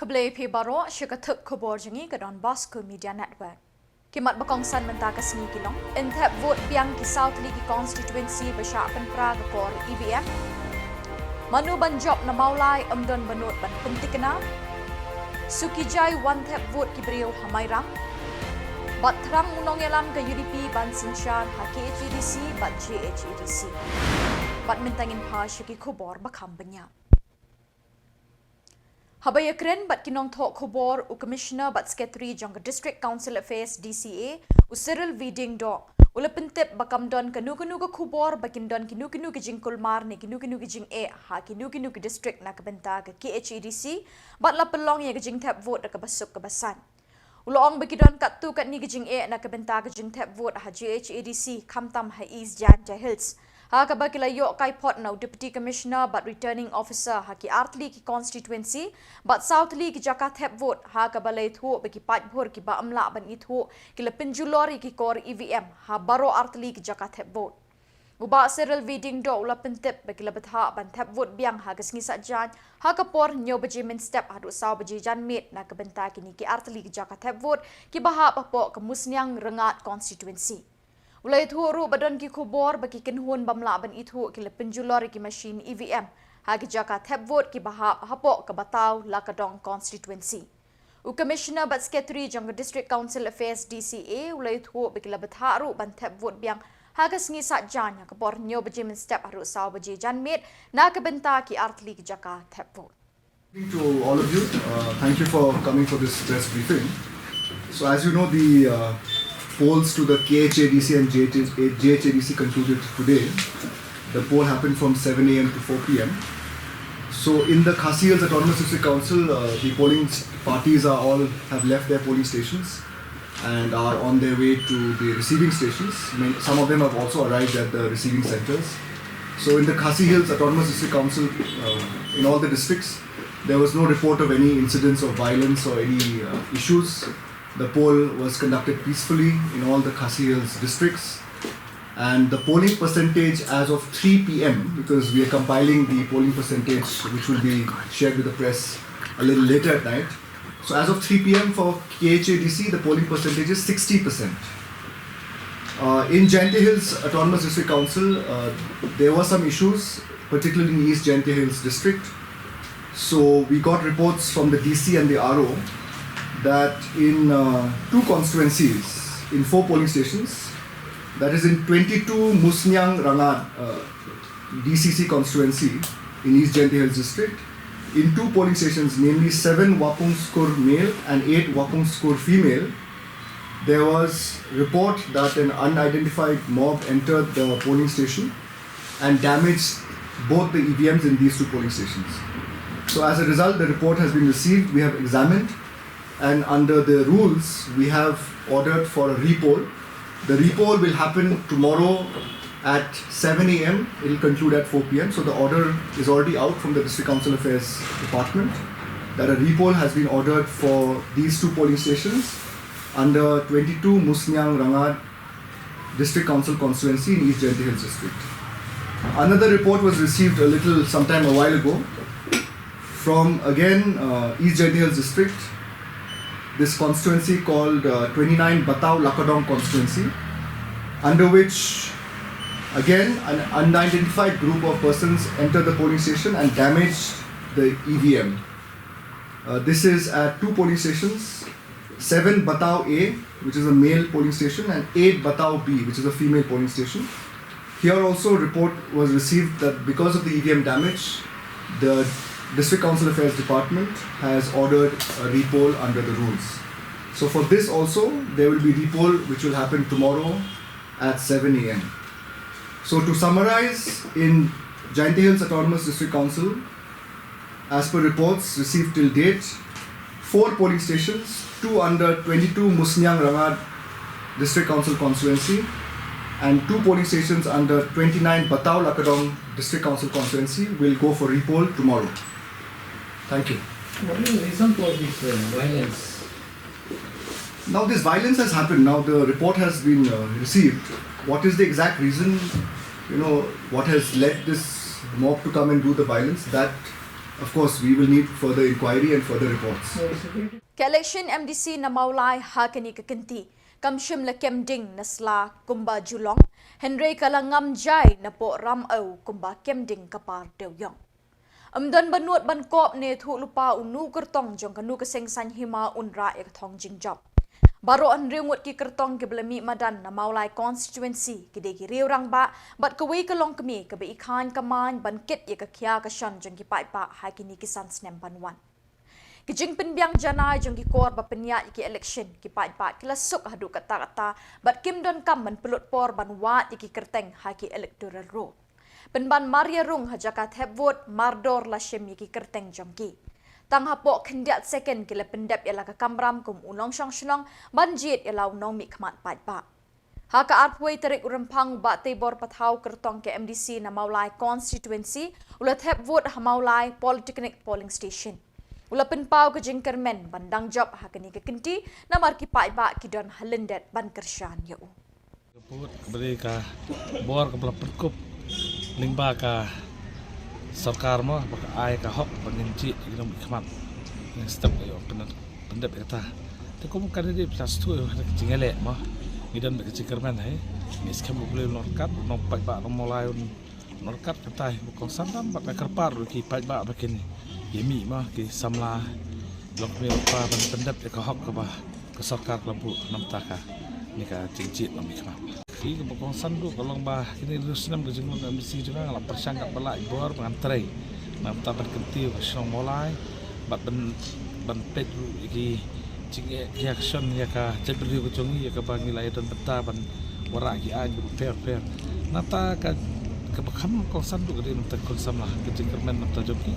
Khuble pi baro shikathuk Khuborjylla ka donbosco media network. Kimat bakong san menta ka Shillong intep vote biang ki South League constituency basya penpraga kor EVM. Manu ban job na maulai amdon banot ban pentikna. Sukijai one tap vote ki brio hamairang. Batrang unong yalam ka UDP ban sinshan ha KHEDC bat JHEDC. Bat mentangin pa shiki Khubor bakam banya. Habaya kren bat kinong thok Khubor u commissioner bat secretary jong district council affairs DCA u Cyril Viding do ulapintip bakam don kanu ka Khubor bakin don kinu ka jingkul mar ne kinu ka jing e ha kinu ka district na kabenta ka KHEDC bat la pelong ye ka jing tap vote ka basuk ka basan uloong bakidon kat tu kat ni ka jing e na kabenta ka jing tap vote ha JHEDC kamtam ha East Janta Hills ha kabakilayo kay Potno Deputy Commissioner but Returning Officer ha ki Artli ki constituency but Southly ki Jakat hep vote ha kabalay thu baki patbhor ki ba amla ban ithu ki lapinjulori ki kor EVM ha baro Artli ki Jakat hep vote uba Cyril Viding do ulapintip baki labatha ban tap vote biang ha kasngi jan ha kapor nyo baji min step ha du saw baji jan mit na kabenta ki ni ki Artli ki Jakat hep vote ki baha papo ka musnyang rengat constituency ulay thuru badon ki Khubor baki kinhun bamla ban ithu ki lapinjulori ki machine EVM ha ki Jakat hep vote ki baha hapo ka bataw lakadong constituency u commissioner bat secretary jong district council affairs DCA ulay thu baki labatharu ban tap vote biang ha kasngi jan ka por nyo baji min step haru saw baji jan mit na ka benta ki Artli ki Jakat hep vote. To all of you, thank you for coming for this press briefing. So as you know, the polls to the KHEDC and JHEDC concluded today. The poll happened from 7 a.m. to 4 p.m. So in the Khasinews Autonomous District Council, the polling parties have left their polling stations and are on their way to the receiving stations. Some of them have also arrived at the receiving centers. So in the Khasinews Autonomous District Council, in all the districts, there was no report of any incidents of violence or any issues. The poll was conducted peacefully in all the Khasinews districts, and the polling percentage as of 3 p.m. because we are compiling the polling percentage which will be shared with the press a little later at night. So as of 3 p.m. for KHEDC, the polling percentage is 60%. In Janta Hills Autonomous District Council, there were some issues, particularly in East Janta Hills district. So we got reports from the DC and the RO that in 2 constituencies, in 4 polling stations, that is in 22 Musnyang Rangad DCC constituency in East Janta Hills district, in 2 polling stations, namely 7 Wapung Skur male and 8 Wapung Skur female, there was report that an unidentified mob entered the polling station and damaged both the EVMs in these 2 polling stations. So as a result, the report has been received, we have examined, and under the rules, we have ordered for a repoll. The repoll will happen tomorrow at 7 a.m. It will conclude at 4 p.m. So the order is already out from the District Council Affairs Department that a repoll has been ordered for these 2 polling stations under 22 Musnyang Rangad District Council constituency in East Janta Hills district. Another report was received sometime a while ago from again East Janta Hills district, this constituency called 29 Bataw Lakadong constituency, under which again an unidentified group of persons entered the polling station and damaged the EVM. This is at 2 polling stations, 7 Bataw A, which is a male polling station, and 8 Bataw B, which is a female polling station. Here also a report was received that because of the EVM damage, the District Council Affairs Department has ordered a repoll under the rules. So for this also, there will be repoll which will happen tomorrow at 7 a.m. So to summarize, in Janta Hills Autonomous District Council, as per reports received till date, 4 polling stations, 2 under 22 Musnyang Rangad District Council constituency, and 2 polling stations under 29 Bataw Lakadong District Council constituency will go for repoll tomorrow. Thank you. What is the reason for this violence? Now this violence has happened. Now the report has been received. What is the exact reason, what has led this mob to come and do the violence, that of course, we will need further inquiry and further reports. Ke election MDC na maulai hakani kekinti. Kamshim la kemding nasla kumba Jyllong. Henry kalangam jai na po ram au kumba kemding kapar dewyong. Amdan banut ban kop ne thu lupa unu kertong jong kanu keseng san hima unra ek thong jingjap. Baro an ringut ki kertong ke belami madan na maulai constituency kide ki riurang ba bat kawai kalong kami ke be ikan kaman ban ket ye ka kya ka shan jong ki pai pa hakini kisan snem banwan. Kijing penbiang janai jong ki kor ba penya ki election ki pai pa kilasuk hadu kata-kata bat kim don kam man pelut por ban wat ki kerteng haki electoral roll. Penban Maria Rung hajakat heb vote mardor la shem ki kerteng jong ki. Tang hapok kendiat second kila pendep ialah ke kamram kum unong syong Shillong banjit ialah unong mikmat pai pa. Haka arpway terik RYMPHANG ba tebor pathau kertong ke MDC na maulai constituency ulat heb vote ha maulai polytechnic polling station. Ula penpau ke jingkermen bandang job hakani ke kenti na marki pai ba kidon halendet ban kershan yau. Keput keberi ka bor kepala perkup lingba ka sarkar mo baka ay ka hok panginci inom ikmat yang step ayo pendep kata te kum kan di plus 2 ada kecingele mo ngidan be kecingkermen hai mis kam boleh norkat no pai ba no mulai norkat kata ko sandam ba kerpar ki pai ba bakin yemi mah ki Samla lok mi pa ban pendep ka hok ka ba ke sarkar lampu nam taka ni ka cincit nam ikmat ki bokong sandu kalong bah kini rusnam ke jengong MDC juga ngala persangkat bala ibor pengantre nam ta berkenti ke Shillong mulai bat ban pet iki cinge reaction ya ka cebri ke congi ya ka bangilai dan beta ban wara ki aj fair nata ka bakam kong sandu ke nam ta kon Samla ke jengkermen nam ta joki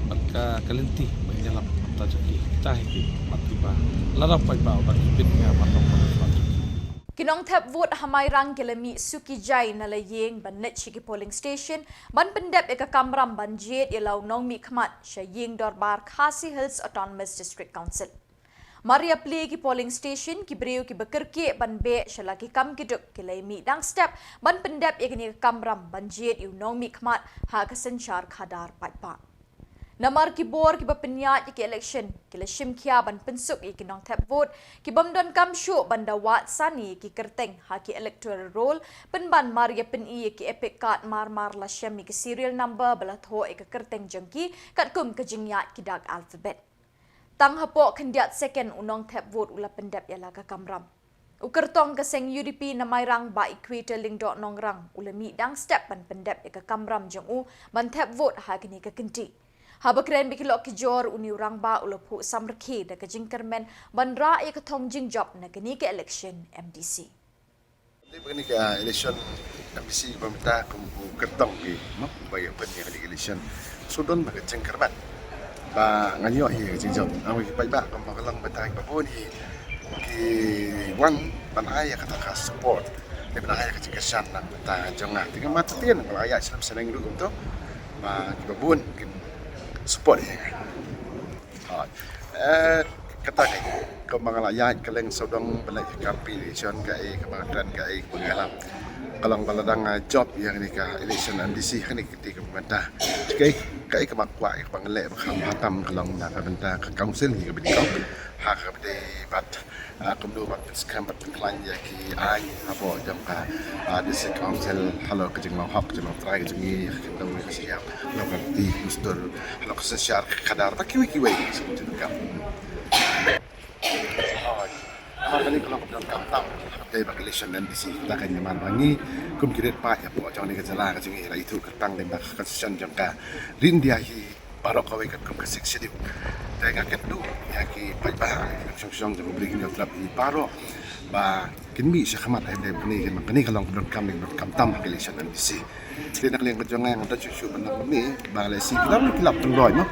bat ka kalenti banyalam nam ta joki kita iki mat tiba larap pai ba ban ibit nga matong Kinong tap vote hamai rang kelami suki jai na layeng ban net shiki polling station ban pendep eka kamram banjit ialau nong mi khmat shaying dorbar Khasi Hills Autonomous District Council. Maria play ki polling station ki breu ki bekerke ban be shalaki kam kiduk ki laymi dang step ban pendep eka ni kamram banjit iu nong mi khmat ha kasenchar khadar paipa. Namar Khubor ki bapenya ki election ki lashim khia ban pensuk ki nong tap vote ki bamdon kam shu banda wat sani ki kerteng ha ki electoral roll penban Maria pen i ki epic card mar la shem ki serial number balat ho ek kerteng jengki kat kum ke jingya ki dag alphabet. Tang hapok kendiat second unong tap vote ula pendap ialah ka kamram. Ukertong keseng UDP na mayrang ba equator ling dot nongrang ulami dang step ban pendap ek kamram jeng u ban tap vote ha kini ke kenti. Habakren bikilok kijor uni urang ba ulaphu samrkhi da kajingkermen bandra ek thong jingjop na kini ke election MDC. Begini ke election MDC pemerintah kumpu kertong ki mak bagi penye ke election sudon ba kajingkermen ba nganyo hi jingjop awi pai ba kam kalang batang babun hi ki wan ban aya kata ka support de ban aya kajingkesan nang ta jongah tiga mat tien kalau aya salam seneng dulu to ba babun support ya. Kata ke Meghalaya keleng sodong balai kampi election kai kebangan kai pengalam. Kalau baladang job yang ni ke election MDC kan ketika pemerintah. Kai kemakwa ke pengelek bakal hatam kalau nak pemerintah ke council hingga bidikau hak ke bat kumdu bat skam bat pengklan ya ki ai apa jam ka district council halo ke jeng hak jeng try jeng ni kita boleh siap lakukan di mustur halo kesesyar kadar tak kiwi seperti itu kan. Kali kalau kita kampang dari election MDC kita akan nyaman wangi kum kiret pak ya po jangan Jylla ke jeng itu ketang dan kesesyar jangka rindiahi barok kawai kat kum kesik sedih dengan kedu ya ki pai syong jang beri kita trap di barok ba kinmi syakhamat ai de ni kan kini kalau kam tam election MDC dia nak liang kejongan yang ada cucu benang ni ba le si kilap pengloi mah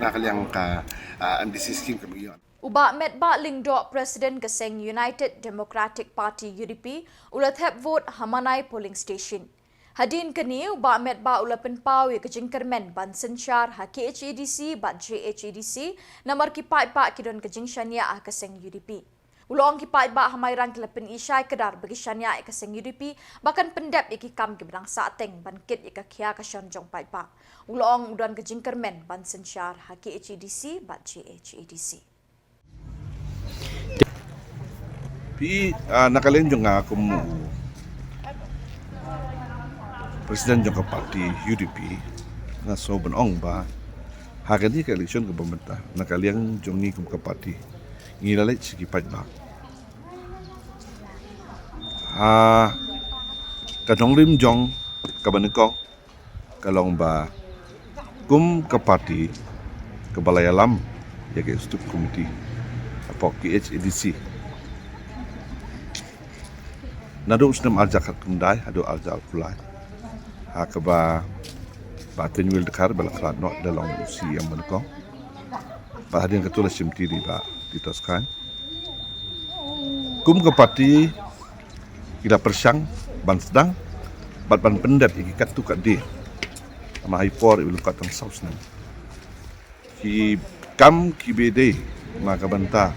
nak liang ka MDC scheme kebagian Uba medba lingdo President Keseng United Democratic Party UDP ulat hep vote hamanai polling station. Hadin kini uba medba ula penpau ya kejingkermen ban senchar ha KHADC bat JHADC namar ki pai pa kidon kejingshania ah Keseng UDP. Ulong kipai ba hamairan kelepin isyai kedar bagi syanya ika sengiripi bahkan pendep iki kam ki bedang sateng bankit ika kia ka syonjong pai ba. Ulong udan ke jingkermen ban sensyar haki HEDC bat GHEDC. Pi nakalen jong aku Presiden jong parti UDP na soben ong ba hagani ka eleksyon ke pemerintah nakaliang jongi ke parti ngilalet sigi pajba kadong rim jong kabanekong kalong ba kum ke parti ke balai alam ya ke stup komiti apa KHEDC nado usnam aljak kendai ado aljak kulai hakaba batin wil dekar balakrat not dalam usi yang menekong bahadin ketua simti di ba ditoskan kum ke parti ila persang ban sedang bat ban pendap iki kat tu kat di ama haipor ilu kat tang sausna ki kam ki bede maka banta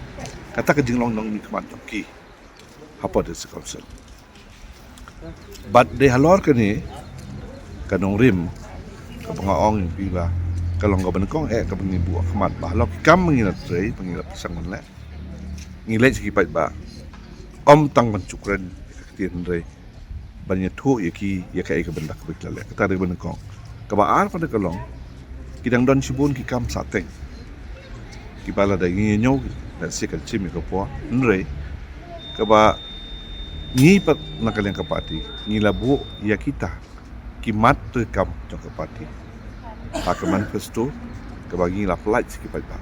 kata ke jinglong nong nikmat ki apa de sekausen bat de halor ke ni kanong rim kapangaong yung piba kalong kabanekong kapangibu akmat bahalok kam menginat rey pengilap pisang manle ngilet sikipait ba om tang pancukren kaktian rey banyak tu yaki yaka eka bendak beklale kata rey banekong kabaar pada kalong kidang don sibun ki kam sateng kibala da nginyo da sikal chimi ko po nrey kaba ni pat nakaliang kapati ngilabu ya kita kimat tu kam jong kapati pak manifesto kabagi la flight sikipat ba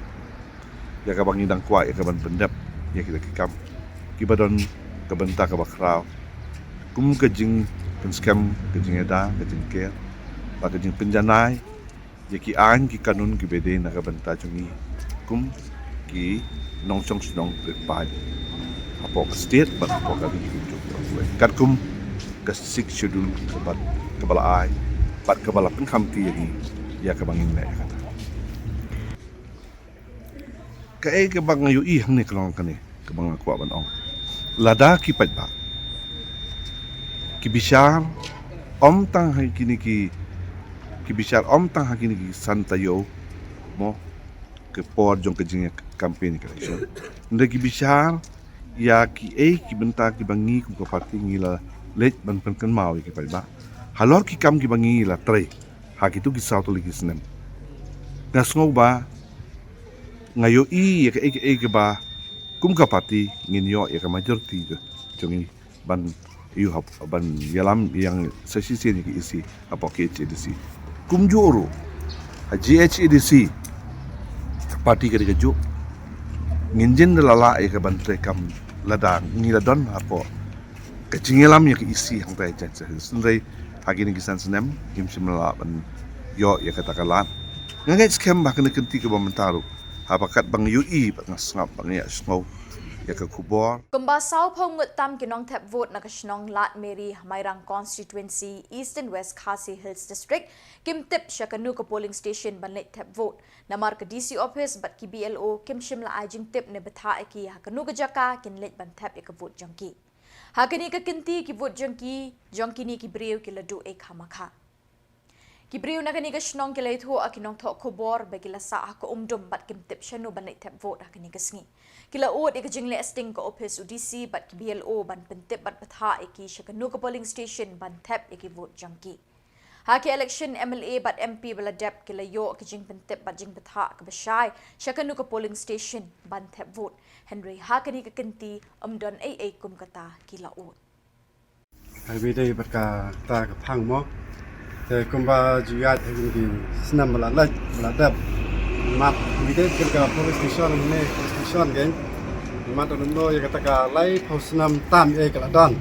ya kabagi dang kwa ya kaban pendap ya kita kikam kibadon kabenta kabakrau kum kejing pen scam kejing eda kejing care pak kejing penjanai ya ki an ki kanun ki bede na kabenta jongi kum ki nongsong sinong pai apa state ba apa kali kat kum ke 6 schedule kebat kepala ai pat kepala pengkamti ini ya kebangin le kata kai ke bang yu i hang ni kelong kani ke bang aku ban ong lada ki pat ba ki bishar om tang hai kini ki bishar om tang ha kini ki santayo mo ke por jong ke jing campaign ke election nda ki bishar ya ki ki benta ki bangi ku parti ngila let ban pen mau ki pat ba halor ki kam ki bangi la tre ha ki tu ki sauto li ki snem ngasngo ba ngayo i ya ke ba kum ka parti nginyo ya ka majority ke jongi ban yu hab ban yalam yang sesi ni ki isi apa ke HEDC kum joro ha GHEDC parti ke jo nginjin lala ya ka ban tre kam ladang ngila don apa kecinggelam ya ke isi hang tai jan sendai hagini kisan senem him simla ban yo ya katakanlah ngai scam ba kena kenti ke bamentaru habakat bang UI bang ngap bang ya snow ya ke Khubor Kumbasau phongut tam kinong tap vote na kashnong Lat Mary Mairang constituency East and West Khasi Hills district kim tip syakanu ke polling station ban let tap vote namar ke DC office bat ki BLO kim shimla ajing tip ne betha ki hakanu ke jaka kin let ban tap ke vote jangki hakani ke kinti ki vote jangki ni ki breu ki ladu ek hamakha Kibriu na kani kashnong kilay thu akinong tho Khubor bagi la sa ko umdum bat kim tip syanu ban let tap vote hakani kasngi kila od ikajing le esting ko office UDC bat ki BLO ban pentip bat batha iki syakanu ko polling station ban tap iki vote jangki haki election MLA bat MP bala dep kila yo ikajing pentip bat jing batha ka bashay syakanu ko polling station ban tap vote Henry hakani ka kenti umdon ay kum kata kila od hai bidai bat ka ta ka phang mo te kumba juyat ini senam melalak meladap mat bidai ka police station ne station geng mat ono ya kata ka lai senam tam ka dan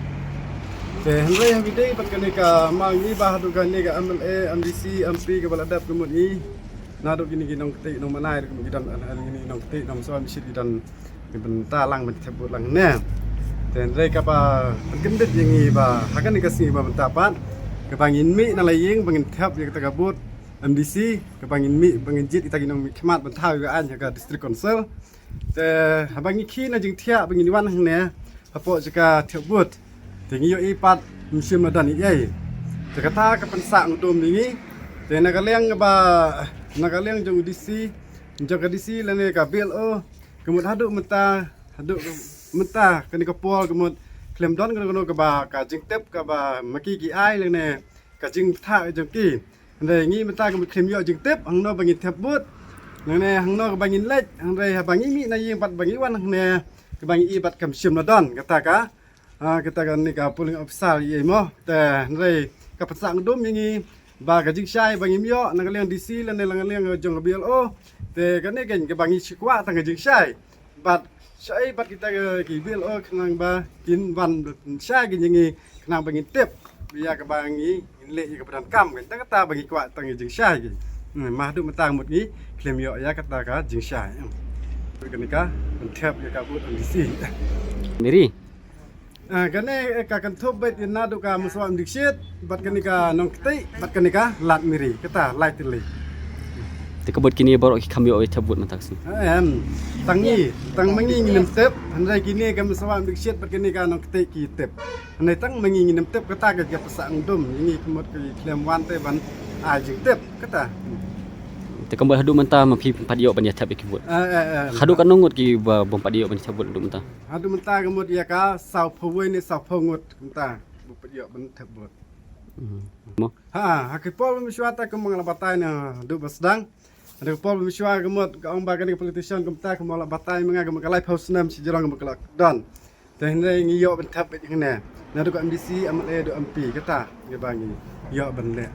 te henry bidai bat ka ni ka mangi bah du ka ni ka MLA MDC MP ka meladap kumut ni nado gini nong ketik nong manai gidan ini nong ketik nong soal misi gidan bentar lang mencabut lang ne te henry ka ba gendet yang ba hakan ni kasih ba bentapan kepangin mi nalaying pangin tap ya kita kabut MDC kepangin mi pangin jit kita ginong mi kemat bentau ga an jaga district council แต่บางขี้นะจึงเที่ยบางวันข้างเนี้ยพอปจะกาเที่ยวบุตรถึงอยู่อีปัดมีชิมระดับนี้ใหญ่จะกระทากับเป็นสังตัวนี้แต่นักเลี้ยงกับนักเลี้ยงจงดีซีจงดีซีแล้วเนี่ยกับเบลโอkemudian haduk mentah kini kapol kemudian klaim don kena ke ba ka jing tep ka ba maki ki ai le ne ka jing tha jong ki ne ngi mentah kemudian klaim yo jing tep hang no bangin tep but ne hang no bangin lek hang re bangi mi na ying pat bangi wan ne ke bangi i bat kam sim na don kata ka ni ka polling officer ye mo te re ka pasang dum ngi ba ka jing sai bangi mi yo na ka leng dc le ne lang leng jong blo te kan ni kan ke bangi sikwa tang ka jing sai bat sai bat kita ke bil kenang ba kin wan sai ke ngi kenang bangi tep biya ke bangi le ke pedan kam kan ta kata bangi kwa tang jing sai ke mah du matang mut ni klem yo ya kata ka jing sai kan ni ka tep ke ka but di si Miri. kan ni ka kan thop bet na du ka muswam diksit bat kan ni ka nong ktai bat kan ni ka lat miri kata lai tili Tekebut kini baru kami oi tabut mataksi. Tang mangi nginem tep handai kini kan muswam diksit bat kan ni ka nong ktai ki tep handai tang mangi nginem tep kata ka pasang dum ini kemot ke klem wan te ban a jing tep kata Tekebut hadu mentah mapi padio banya tab ikibut. Hadu kan nungut ki bom padio banya tabut hadu mentah. Hadu mentah kemot ya ka sau phoi ni sau phongut mentah bu padio ban tabut. Mo. Hakipol miswata ke mangalabatai na du basdang. Ada pol miswa kemot ka ong bagan ke politician kemta ke mangalabatai menga ke makalai pausnam si Jylla ke makalak don. Dan ni ngiyo ban tab ik ne. Na du ka MDC MLA du MP kata ke bangi. Yo ban le.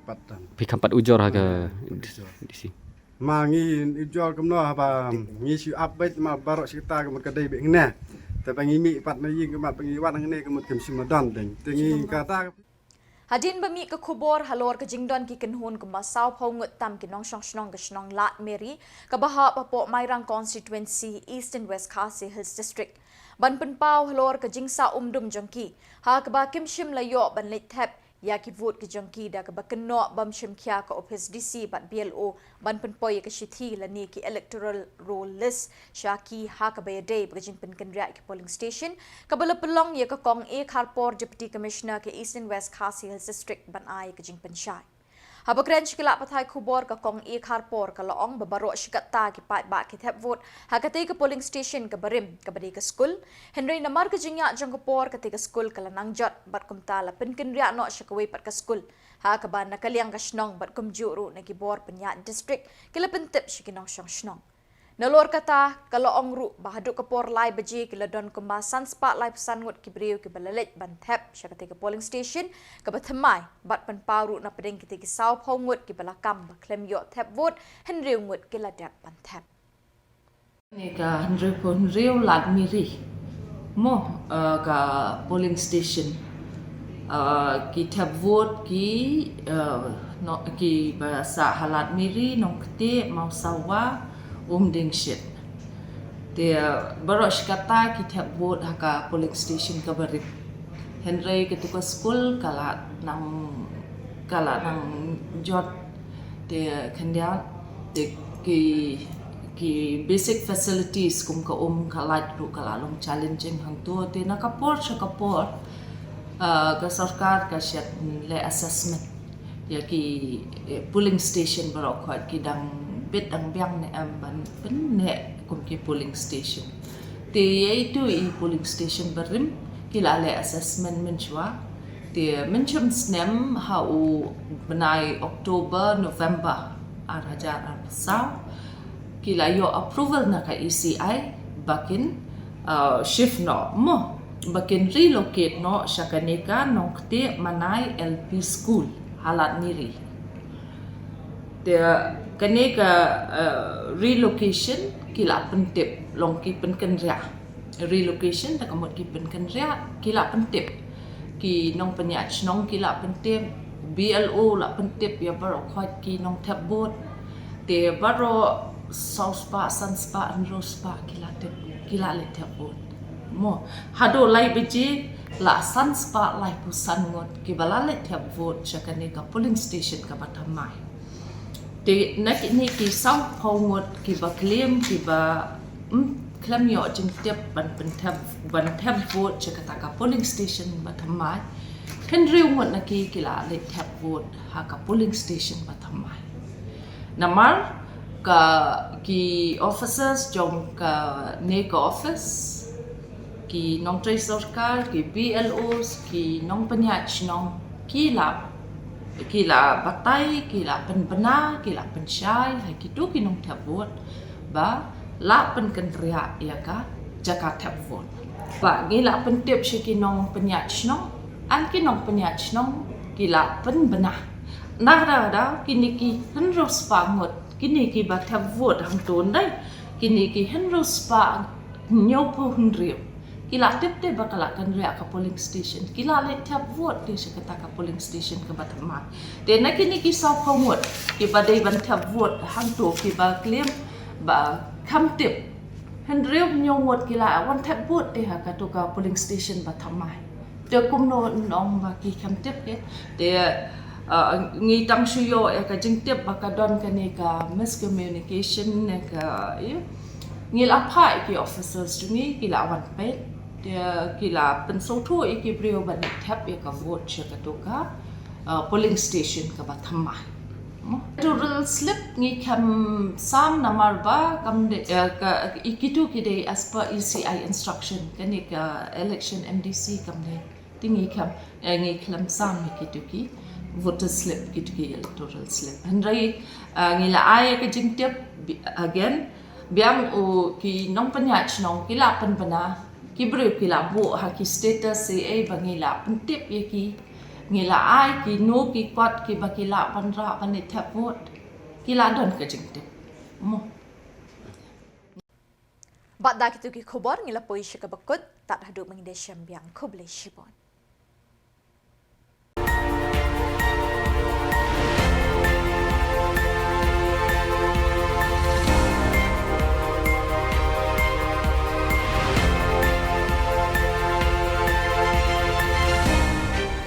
Patan. Pi kampat ujor ha ke di si. Mangi ijol kemno ba ngi si update ma barok cerita ke makadai bek ne. Te bangi mi pat na ying ke mat bangi wan ne ke mut kem simadan deng. Tengi kata Hadin bami ke Khubor halor ke jingdon ki kenhun ke masau paungut tam ki nong snong ke snong lat meri ke baha papo Mairang constituency East and West Khasi Hills district ban penpau halor ke jingsa umdum jongki ha ke ba kim shim layo ban let thap ya ki vote ke jongki da ke ba kenno bam shim kya ke office DC bat BLO ban penpoy ke shithi la ni ki electoral roll list shaki ha ke ba day bajin pen kenria ki polling station ke bala pelong ya ke kong e kharpor deputy commissioner ke East and West Khasi Hills district ban ai ke jing pen shai Habakren shikila pathai Khubor ka kong e kharpor ka laong babaro shikata ki pat ba ki thap vote hakate ke polling station ke barim ke badi ke school Henry namar ke jingya jangkapor ke te ke school ka lanang jot bat kumta la penkin ria no shakaway pat ke school ha ka ban nakaliang ka shnong bat kum juru na gibor penya district kila pentip shikinong shnong Nalor kata kalau ongru bahaduk kepor lai baji kila don kumbasan spa lai pesan ngut kibriu ki balalet ban thap syakate ke polling station ke bathmai bat pan paru na pedeng kiti ki sau phongut ki balakam ba klem yo thap vote henriu ngut kila dap ban thap Neka henriu lat miri mo ka polling station ki thap vote ki no ki bahasa halat miri nong kete mau sawa ding shit. Dia baros kata kita buat haka polling station kabarit. Henry ketua school kala nang jot dia kendian ki basic facilities kum ka kalat ru kala long challenging hang tu te nakapor ka sarkar ka shat le assessment ya ki polling station barok ki dang bit ang biang ne ban pen ne kum ki polling station te itu I polling station barim kila le assessment menchwa te menchum snem ha u benai October November arajar arsau kila yo approval na ka ECI bakin shift no mo bakin relocate no shakaneka nokte manai LP school halat niri dia kaneka relocation kila pentip long ki penkenria relocation tak amot ki penkenria kila pentip ki nong penyach nong kila pentip BLO la pentip ya baro khot ki nong tabot te baro south spa sun spa and rose spa kila le tabot mo hado lai beji la sun spa lai pusan ngot ki balale tabot chakaneka polling station ka batamai Te nak ni ki sau pongot ki ba claim ki ba claim yo jing tep ban tab vote chakata ka polling station ba thamai kan riu ngot na ki la le tab vote ha ka polling station ba thamai namar ka ki officers jong ka NEHU office ki nong trai sarkar ki BLOs ki nong penyach nong ki la batai ki la penbena ki la pensyai hai ki tu ki nong tab vote ba la pen kan ria ya ka jaka tab vote ba ngi la pen tip shi ki nong penyach nong an ki nong penyach nong ki la penbena nagda kini ki henros pangot kini ki ba tab vote hang ton dai kini ki henros pa nyopo hundrio kila tip te bakala kan ria ka polling station kila le tab vote te se kata ka polling station ka batama te na kini ki sa phomot ki ba dei ban tab vote hang to ki ba claim ba kam tip hendrio nyomot kila wan tab vote te ha ka to ka polling station batama te kum no nong ba ki kam tip ke te ngi tang suyo e ka jing tip baka don ka ne ka miscommunication ne ka ngi la phai ki officers tu ngi ki la wan pe dia ki la pen so thu e ki brio ban tap e ka vote che ka to ka polling station ka ba thamma rural slip ngi kam sam namar ba kam de ka ikitu ki de as per ECI instruction ka ne ka election MDC kam de tingi kam ngi klam sam ikitu ki voter slip ki electoral slip handrai ngila ai ka jing tip again biang o ki nong penyach nong kila penbena ki bru kila bu ha ki status CA bangila pentip ye ki ngila ai ki no ki kwat ki bakila panra pan tap vote kila don ka jing tip mo Bat da kitu ki khubor ngila poi shika bakut tak hadu mengide syambiang kuble shibon.